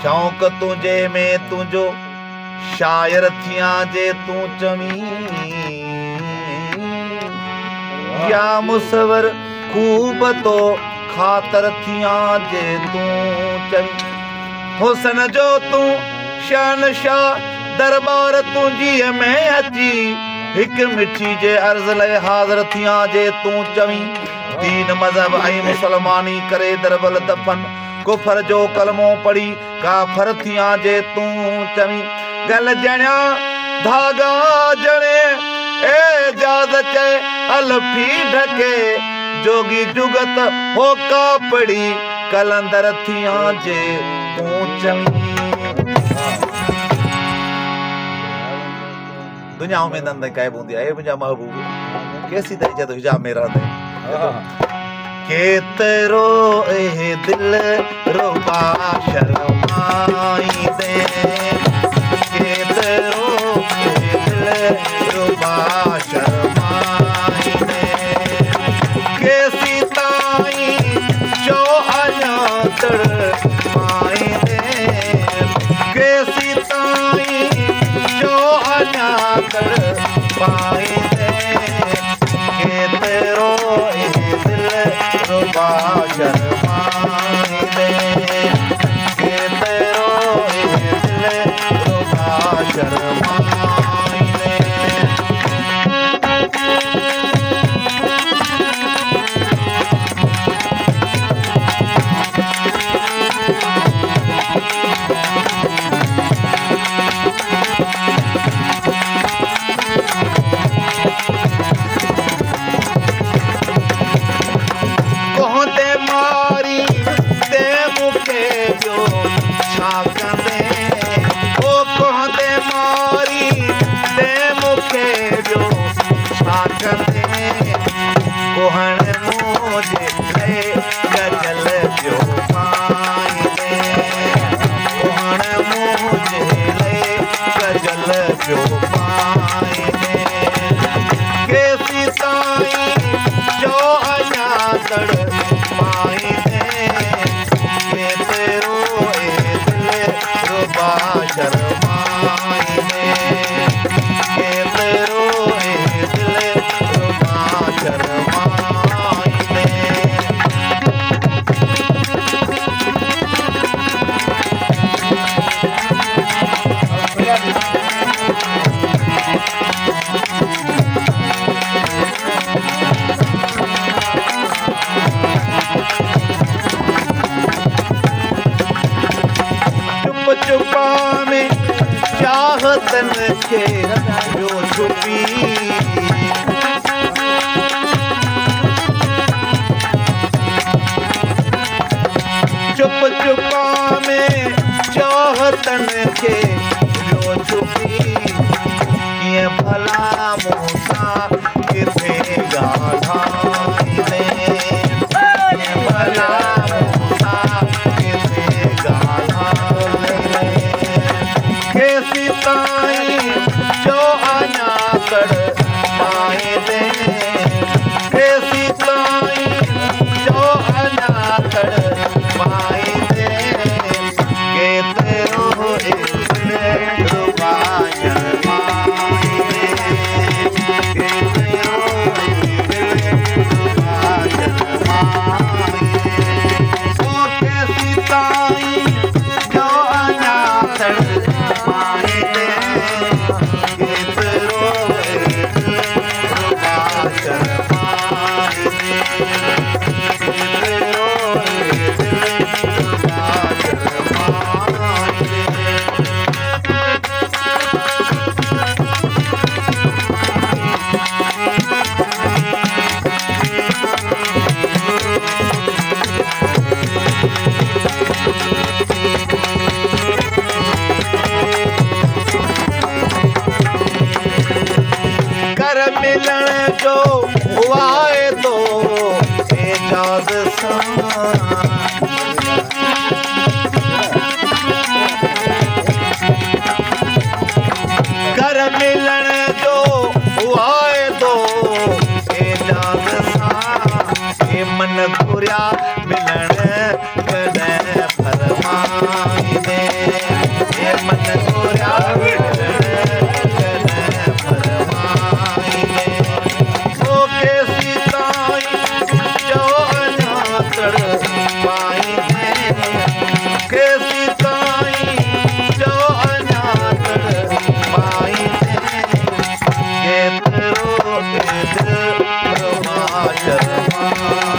शौक तुझे में तुझो शायर थिया जे तू चवी या मुसवर खूब तो खातर थिया जे तू चवी हुसन जो तू शहनशाह दरबार तुझी में अची हिक मिठी जे अर्ज ले हाज़िर थिया जे तू चवी दीन मजहब ऐं मुसलमानी करे दरबल दफन कुफर जो कलमो पढ़ी काफर थिया जे तू चवी गल जणिया धागा जणे एजाज चे अलफी ढके जोगी जुगत हो कापड़ी कलंदर थिया जे तू चवी दुनिया में नंद काय बूंदी है मुझा महबूब कैसी दे जद हिजाब में रहंदे केतरो ए दिल रुबा शर्माई दे केतरो ए दिल रुबा शर्माई दे कैसी ताई जो आया तड़पाई दे कैसी ताई जो आया तड़पाई दे केतरो ए दिल रुबा शर्माई दे केतरो ए दिल रुबा शर्माई दे जो छुपी चुप चुपा में चाहतन के जो छुपी ये भला मूसा किथे गाढ़ाई दे ये भला मूसा किथे गाढ़ाई दे कैसी ताई जो वाए तो एजाज सां कर मिलण जो वाए तो एजाज सां ए मन घुरिया मिलण कॾहिं फरमाई दे ए मन घुरिया शर्मा